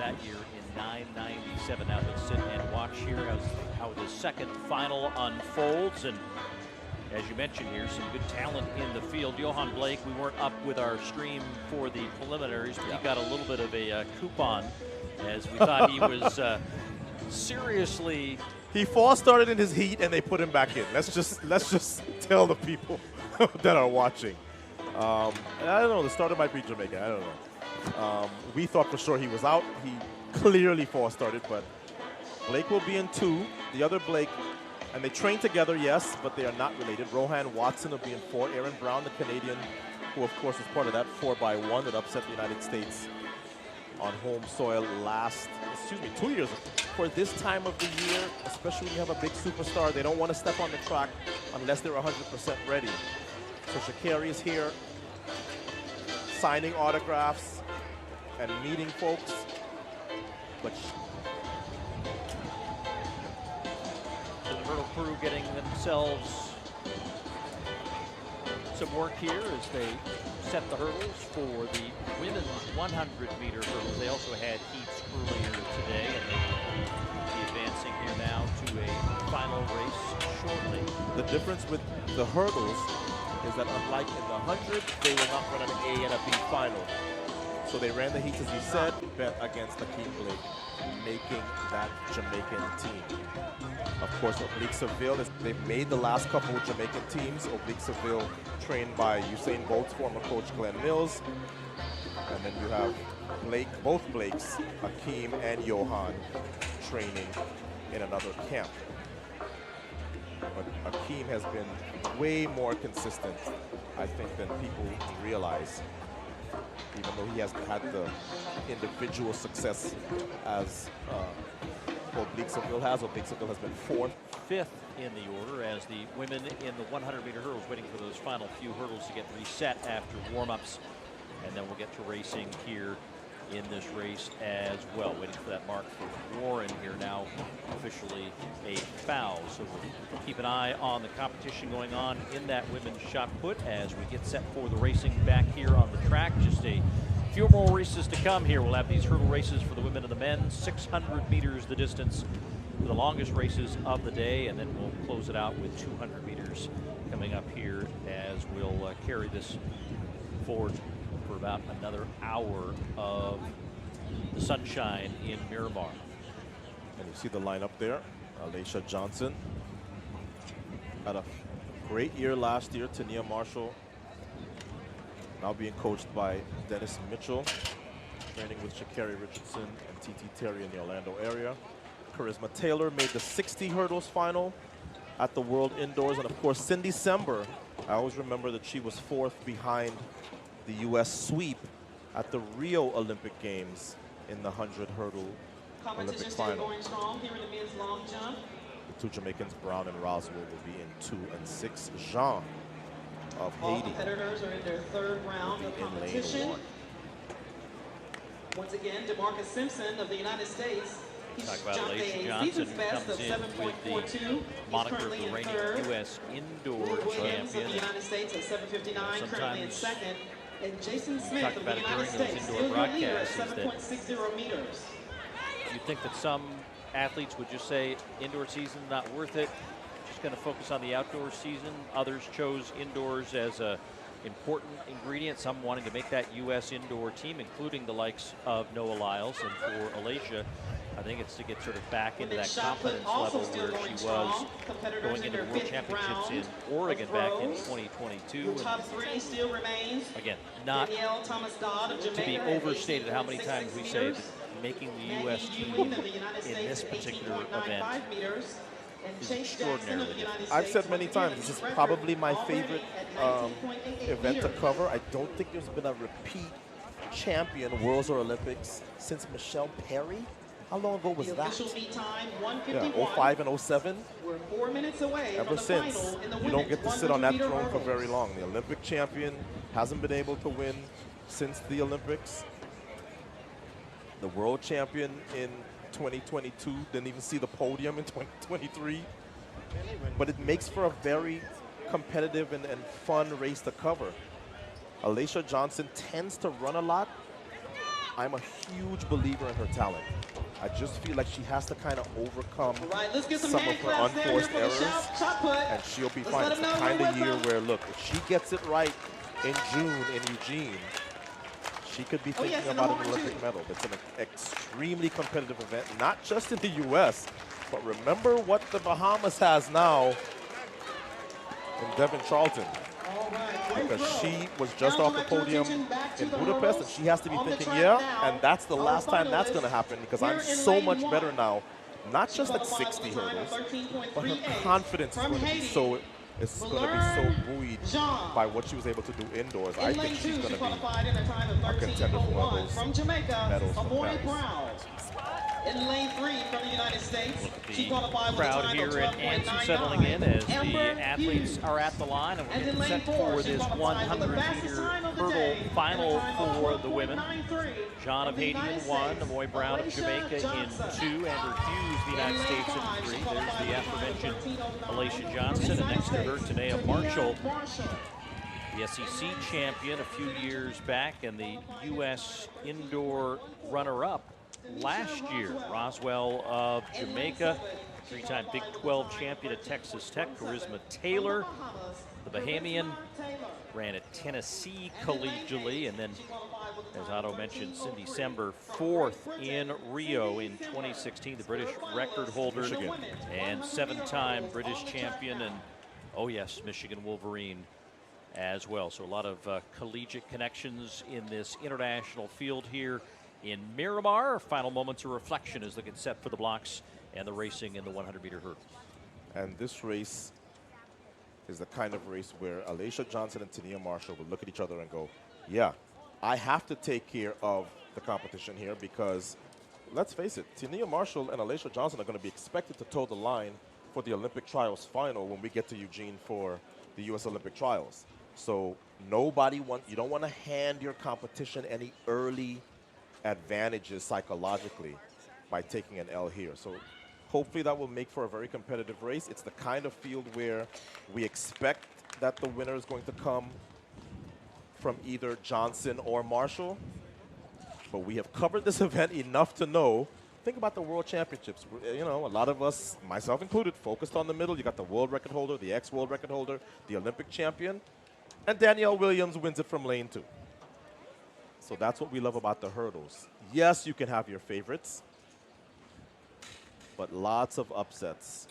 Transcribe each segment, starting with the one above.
that year in 9:97. Now let's sit and watch here as how the second final unfolds. And as you mentioned here, some good talent in the field. Johan Blake, we weren't up with our stream for the preliminaries, but he got a little bit of a coupon as we thought he was seriously. He false started in his heat and they put him back in. Let's just tell the people that are watching. I don't know, the starter might be Jamaican, I don't know. We thought for sure he was out. He clearly false started, but Blake will be in 2. The other Blake, and they train together, yes, but they are not related. Rohan Watson will be in 4. Aaron Brown, the Canadian, who of course was part of that 4x1 that upset the United States on home soil 2 years ago. For this time of the year, especially when you have a big superstar, they don't want to step on the track unless they're 100% ready. So Sha'Carri is here, signing autographs and meeting folks. But the hurdle crew getting themselves some work here as they set the hurdles for the women's 100-meter hurdles. They also had heats earlier today, and they will be advancing here now to a final race shortly. The difference with the hurdles is that unlike in the 100, they will not run an A and a B final. So they ran the heats, as you said, bet against Akeem Blake, making that Jamaican team. Of course, Oblique Seville, they've made the last couple of Jamaican teams. Oblique Seville trained by Usain Bolt's former coach, Glenn Mills. And then you have Blake, both Blakes, Akeem and Johan, training in another camp. But Akeem has been way more consistent, I think, than people realize. Even though he hasn't had the individual success as Oblique Seville has. Oblique Seville has been 4th. 5th in the order as the women in the 100-meter hurdles waiting for those final few hurdles to get reset after warm-ups. And then we'll get to racing here in this race as well. Waiting for that mark for Warren here, now officially a foul. So we'll keep an eye on the competition going on in that women's shot put as we get set for the racing back here on the track. Just a few more races to come here. We'll have these hurdle races for the women and the men. 600 meters the distance for the longest races of the day, and then we'll close it out with 200 meters coming up here as we'll carry this forward for about another hour of the sunshine in Miramar. And you see the lineup there. Alaysha Johnson had a great year last year. Tonea Marshall now being coached by Dennis Mitchell, training with Sha'Carri Richardson and T.T. Terry in the Orlando area. Charisma Taylor made the 60 hurdles final at the World Indoors. And of course, Cindy Sember, I always remember that she was 4th behind the U.S. sweep at the Rio Olympic Games in the 100 hurdle Olympic final. Going strong here in the men's long jump. The 2 Jamaicans, Brown and Roswell, will be in 2 and 6. Jean of All Haiti. competitors are in their 3rd round of competition. Once again, DeMarcus Simpson of the United States. Talk about Alaysha Johnson, who comes in with the moniker of the reigning U.S. indoor champion. Of the United States at 7:59, currently in 2nd. And Jason Smith of the United States, still the leader at 7.60 meters. You'd think that some athletes would just say indoor season not worth it, just going to focus on the outdoor season. Others chose indoors as a important ingredient, some wanting to make that U.S. indoor team, including the likes of Noah Lyles. And for Alaysha, I think it's to get sort of back into that confidence level where she was going into the World Championships in Oregon back in 2022. Top 3 still remains. Again, not to be overstated how many times we say that making the U.S. team in this particular event is extraordinarily difficult. I've said many times, this is probably my favorite event to cover. I don't think there's been a repeat champion, Worlds or Olympics, since Michelle Perry. How long ago was that? Yeah, 05 and 07. We're 4 minutes away. Ever since, you don't get to sit on that throne for very long. The Olympic champion hasn't been able to win since the Olympics. The world champion in 2022 didn't even see the podium in 2023. But it makes for a very competitive and fun race to cover. Alaysha Johnson tends to run a lot, I'm a huge believer in her talent. I just feel like she has to kind of overcome Let's get some some of her hand claps there unforced for the errors, shot put. and she'll be Let's fine. let It's the them know kind you're of with year them. where, look, if she gets it right in June in Eugene, she could be thinking yes, and about the an horn, Olympic too. medal. It's an extremely competitive event, not just in the U.S., but remember what the Bahamas has now in Devon Charlton. Because she was just off the podium in Budapest, and she has to be thinking, yeah, and that's the last time that's going to happen because I'm so much better now. Not just at 60 hurdles, but her confidence is going to be so buoyed by what she was able to do indoors. I think she's going to be a contender for one of those medals from Paris. In lane 3 from the United States. The crowd here at Anson settling in as the athletes are at the line, and we're getting set for this 100-meter hurdle final for the women. John of Haiti in 1, Amoy Brown of Jamaica in 2, Amber Hughes, the United States in 3. There's the aforementioned Alaysha Johnson, and next to her, Tonea Marshall, the SEC champion a few years back and the U.S. indoor runner-up last year. Roswell of Jamaica, 3-time Big 12 champion at Texas Tech. Charisma Taylor, the Bahamian, ran at Tennessee collegially, and then, as Otto mentioned, Cindy Sember, 4th in Rio in 2016, the British record holder, and 7-time British champion, and oh yes, Michigan Wolverine as well. So a lot of collegiate connections in this international field here in Miramar. Final moments of reflection as they get set for the blocks and the racing in the 100-meter hurdle. And this race is the kind of race where Alaysha Johnson and Tonea Marshall will look at each other and go, yeah, I have to take care of the competition here because, let's face it, Tonea Marshall and Alaysha Johnson are going to be expected to toe the line for the Olympic trials final when we get to Eugene for the U.S. Olympic trials. So you don't want to hand your competition any early advantages psychologically by taking an L here. So hopefully that will make for a very competitive race. It's the kind of field where we expect that the winner is going to come from either Johnson or Marshall. But we have covered this event enough to know. Think about the World Championships. You know, a lot of us, myself included, focused on the middle. You got the world record holder, the ex-world record holder, the Olympic champion, and Danielle Williams wins it from lane 2. So that's what we love about the hurdles. Yes, you can have your favorites, but lots of upsets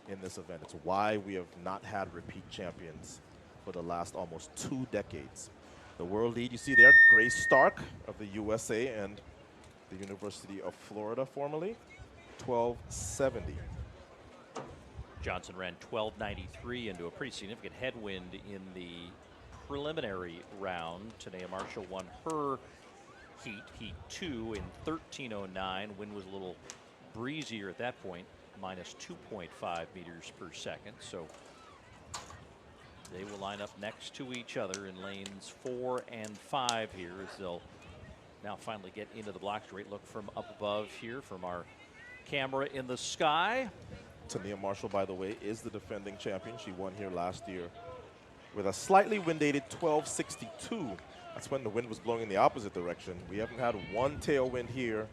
in this event. It's why we have not had repeat champions for the last almost 2 decades. The world lead, you see there, Grace Stark of the USA and the University of Florida formerly, 12:70. Johnson ran 12:93 into a pretty significant headwind in the preliminary round. Tonea Marshall won her heat 2 in 13:09. Wind was a little breezier at that point, minus 2.5 meters per second. So they will line up next to each other in lanes 4 and 5 here as they'll now finally get into the blocks. Great look from up above here from our camera in the sky. Tonea Marshall, by the way, is the defending champion. She won here last year with a slightly wind-aided 12:62. That's when the wind was blowing in the opposite direction. We haven't had one tailwind here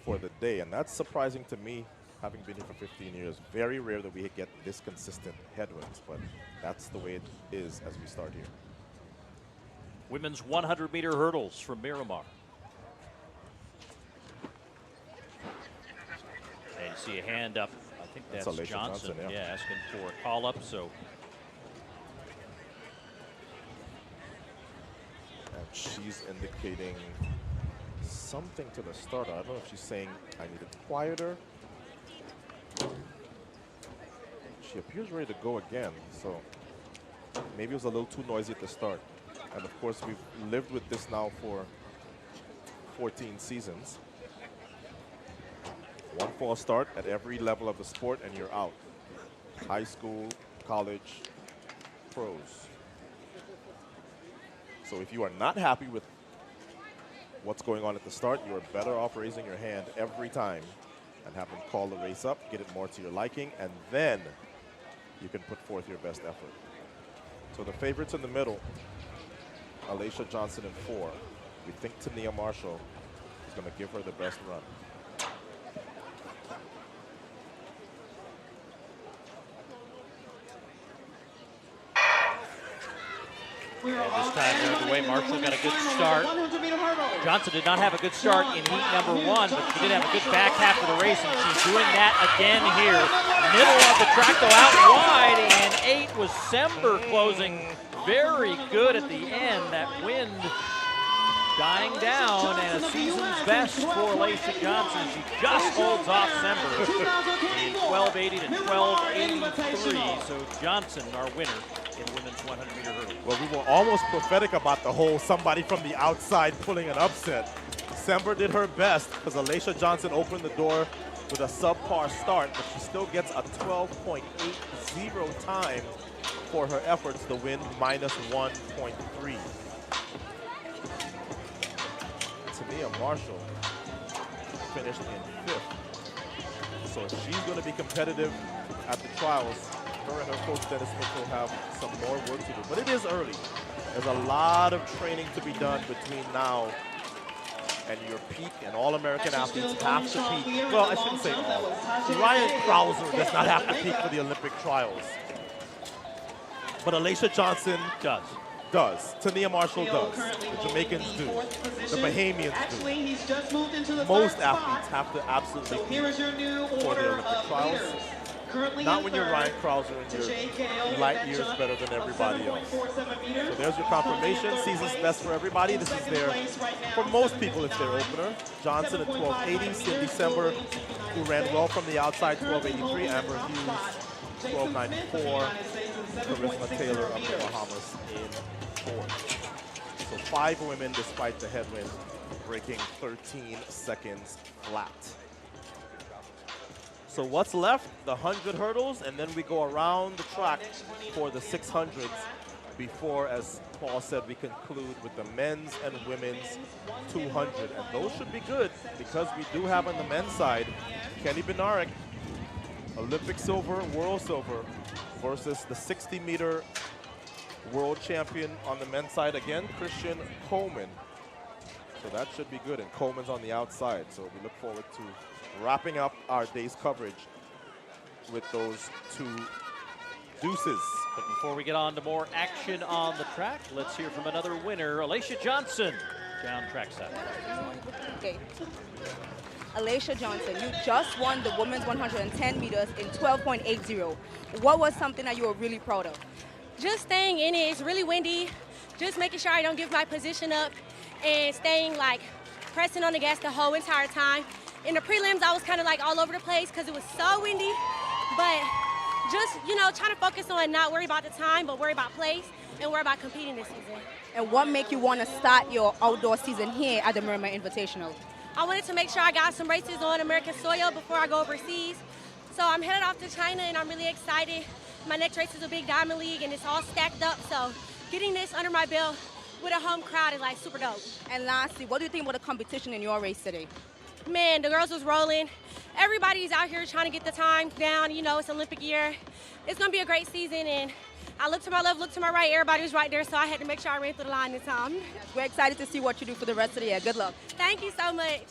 for the day, and that's surprising to me, having been here for 15 years. Very rare that we get this consistent headwinds, but that's the way it is as we start here. Women's 100-meter hurdles from Miramar. And you see a hand up. I think that's Alaysha Johnson, yeah, asking for a call-up. So. And she's indicating something to the starter. I don't know if she's saying, I need it quieter. She appears ready to go again, so maybe it was a little too noisy at the start. And of course, we've lived with this now for 14 seasons. One false start at every level of the sport and you're out. High school, college, pros. So if you are not happy with what's going on at the start, you are better off raising your hand every time and have them call the race up, get it more to your liking, and then you can put forth your best effort. So the favorites in the middle, Alaysha Johnson in 4. We think Tonea Marshall He's going to give her the best run. And this time they're underway. Marshall got a good start. Johnson did not have a good start in heat number 1, but she did have a good back half of the race, and she's doing that again here. Middle of the track, though, out wide, and 8 was Sember closing very good at the end. That wind dying down, and a season's best for Alaysha Johnson. She just holds off Sember in 12:80 to 12:83. So Johnson, our winner in women's 100-meter hurdle. Well, we were almost prophetic about the whole somebody from the outside pulling an upset. Sember did her best because Alaysha Johnson opened the door with a subpar start, but she still gets a 12.80 time for her efforts to win -1.3. Tonea Marshall finished in 5th. So she's going to be competitive at the trials. Her and her coach Dennis Smith will have some more work to do. But it is early. There's a lot of training to be done between now and your peak, and all-American athletes have to peak. Well, I shouldn't say all. Ryan Krauser does not have to peak for the Olympic trials. But Alaysha Johnson does. Tonea Marshall does. The Jamaicans do. The Bahamians do. Most athletes have to absolutely peak for the Olympic trials. Not when you're Ryan Krauser and you're light years better than everybody else. So there's your confirmation. Season's best for everybody. This is their, for most people, it's their opener. Johnson at 12:80. Cindy Sember, who ran well from the outside, 12:83. Amber Hughes, 12:94. Charisma Taylor of the Bahamas in 4th. So 5 women, despite the headwind, breaking 13 seconds flat. So what's left? The 100 hurdles, and then we go around the track for the 600s before, as Paul said, we conclude with the men's and women's 200. And those should be good because we do have on the men's side Kenny Bednarek, Olympic silver, world silver, versus the 60-meter world champion on the men's side again, Christian Coleman. So that should be good, and Coleman's on the outside. So we look forward to wrapping up our day's coverage with those 2 deuces. But before we get on to more action on the track, let's hear from another winner, Alaysha Johnson, down trackside. Okay. Alaysha Johnson, you just won the women's 110 meters in 12.80. What was something that you were really proud of? Just staying in it. It's really windy. Just making sure I don't give my position up and staying pressing on the gas the whole entire time. In the prelims, I was kind of all over the place because it was so windy. But just, trying to focus on not worry about the time, but worry about place and worry about competing this season. And what made you want to start your outdoor season here at the Miramar Invitational? I wanted to make sure I got some races on American soil before I go overseas. So I'm headed off to China, and I'm really excited. My next race is a big Diamond League, and it's all stacked up. So getting this under my belt with a home crowd is super dope. And lastly, what do you think about the competition in your race today? Man, the girls was rolling. Everybody's out here trying to get the time down. It's Olympic year. It's going to be a great season, and I looked to my left, looked to my right. Everybody was right there, so I had to make sure I ran through the line this time. We're excited to see what you do for the rest of the year. Good luck. Thank you so much.